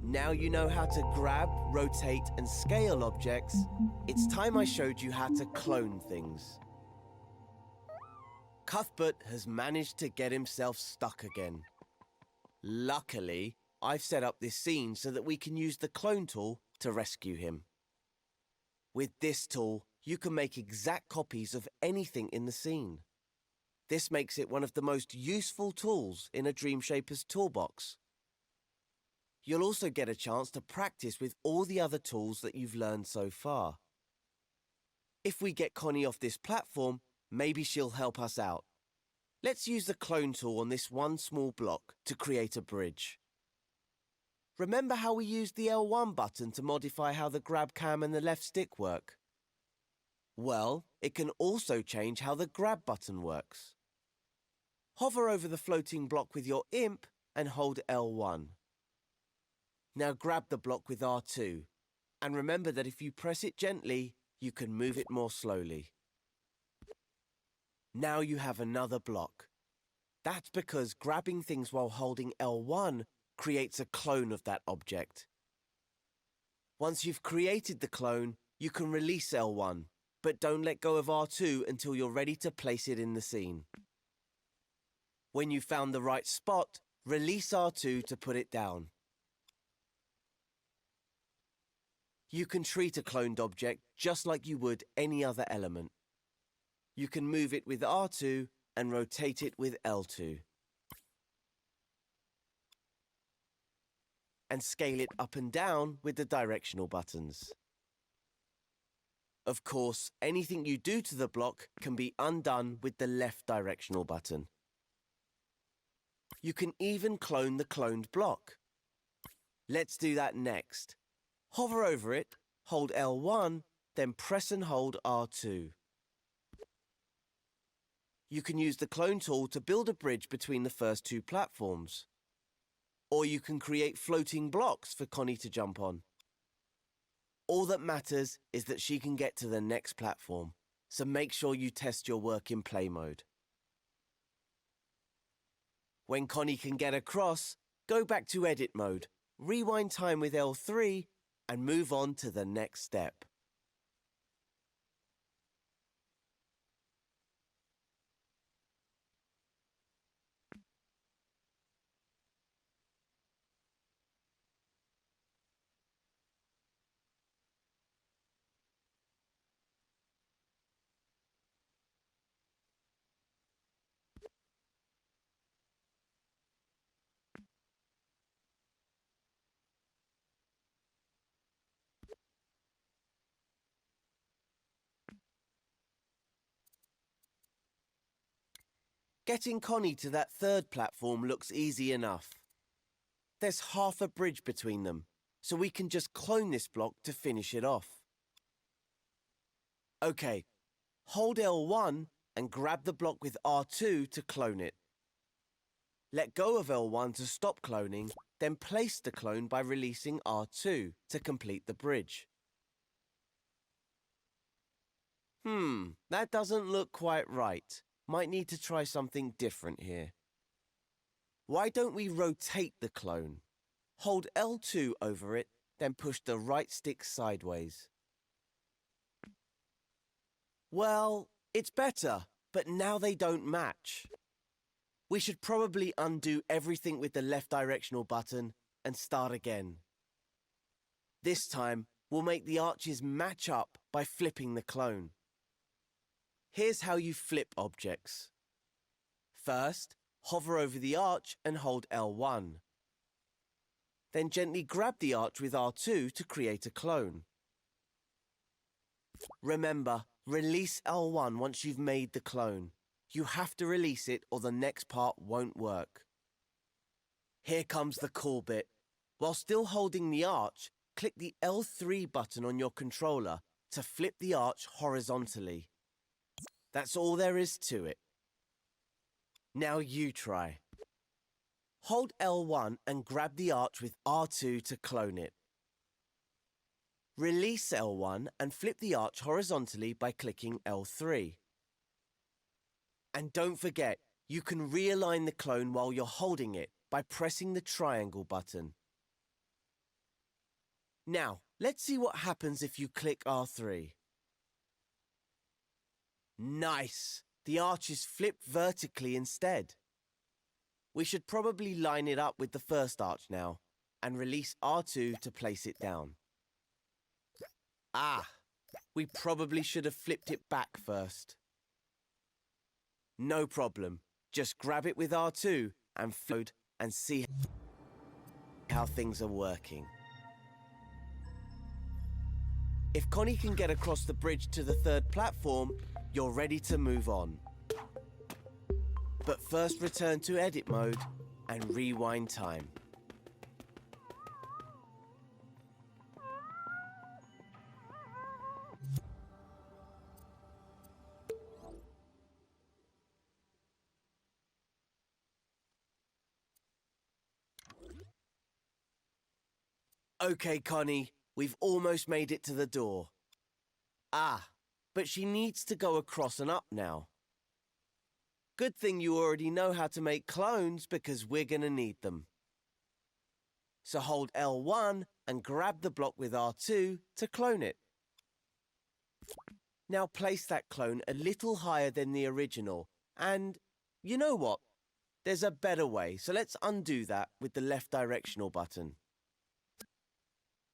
Now you know how to grab, rotate, and scale objects. It's time I showed you how to clone things. Cuthbert has managed to get himself stuck again. Luckily, I've set up this scene so that we can use the clone tool to rescue him. With this tool, you can make exact copies of anything in the scene. This makes it one of the most useful tools in a Dreamshaper's toolbox. You'll also get a chance to practice with all the other tools that you've learned so far. If we get Connie off this platform, maybe she'll help us out. Let's use the clone tool on this one small block to create a bridge. Remember how we used the L1 button to modify how the grab cam and the left stick work? Well, it can also change how the grab button works. Hover over the floating block with your imp and hold L1. Now grab the block with R2, and remember that if you press it gently, you can move it more slowly. Now you have another block. That's because grabbing things while holding L1 creates a clone of that object. Once you've created the clone, you can release L1, but don't let go of R2 until you're ready to place it in the scene. When you've found the right spot, release R2 to put it down. You can treat a cloned object just like you would any other element. You can move it with R2 and rotate it with L2. And scale it up and down with the directional buttons. Of course, anything you do to the block can be undone with the left directional button. You can even clone the cloned block. Let's do that next. Hover over it, hold L1, then press and hold R2. You can use the clone tool to build a bridge between the first two platforms. Or you can create floating blocks for Connie to jump on. All that matters is that she can get to the next platform, so make sure you test your work in play mode. When Connie can get across, go back to edit mode, rewind time with L3, and move on to the next step. Getting Connie to that third platform looks easy enough. There's half a bridge between them, so we can just clone this block to finish it off. Okay, hold L1 and grab the block with R2 to clone it. Let go of L1 to stop cloning, then place the clone by releasing R2 to complete the bridge. That doesn't look quite right. Might need to try something different here. Why don't we rotate the clone? Hold L2 over it, then push the right stick sideways. Well, it's better, but now they don't match. We should probably undo everything with the left directional button and start again. This time, we'll make the arches match up by flipping the clone. Here's how you flip objects. First, hover over the arch and hold L1. Then gently grab the arch with R2 to create a clone. Remember, release L1 once you've made the clone. You have to release it or the next part won't work. Here comes the cool bit. While still holding the arch, click the L3 button on your controller to flip the arch horizontally. That's all there is to it. Now you try. Hold L1 and grab the arch with R2 to clone it. Release L1 and flip the arch horizontally by clicking L3. And don't forget, you can realign the clone while you're holding it by pressing the triangle button. Now, let's see what happens if you click R3. Nice! The arch is flipped vertically instead. We should probably line it up with the first arch now, and release R2 to place it down. Ah! We probably should have flipped it back first. No problem. Just grab it with R2 and float and see how things are working. If Connie can get across the bridge to the third platform, you're ready to move on. But first return to edit mode and rewind time. Okay, Connie, we've almost made it to the door. Ah, but she needs to go across and up now. Good thing you already know how to make clones because we're gonna need them. So hold L1 and grab the block with R2 to clone it. Now place that clone a little higher than the original, and you know what? There's a better way, so let's undo that with the left directional button.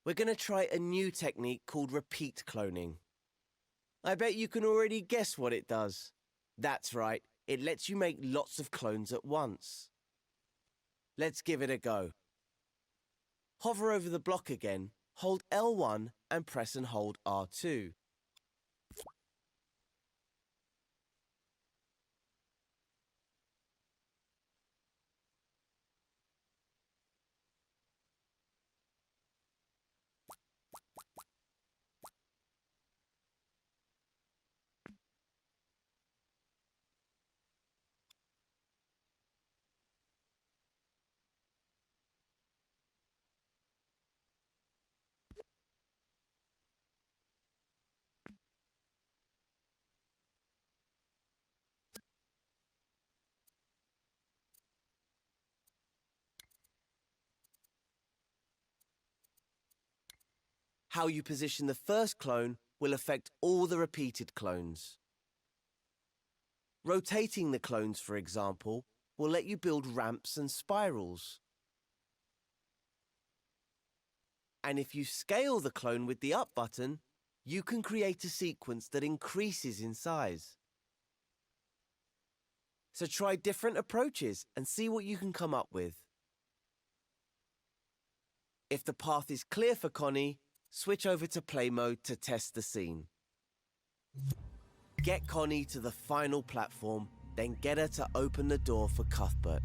We're going to try a new technique called repeat cloning. I bet you can already guess what it does. That's right, it lets you make lots of clones at once. Let's give it a go. Hover over the block again, hold L1 and press and hold R2. How you position the first clone will affect all the repeated clones. Rotating the clones, for example, will let you build ramps and spirals. And if you scale the clone with the up button, you can create a sequence that increases in size. So try different approaches and see what you can come up with. If the path is clear for Connie, switch over to play mode to test the scene. Get Connie to the final platform, then get her to open the door for Cuthbert.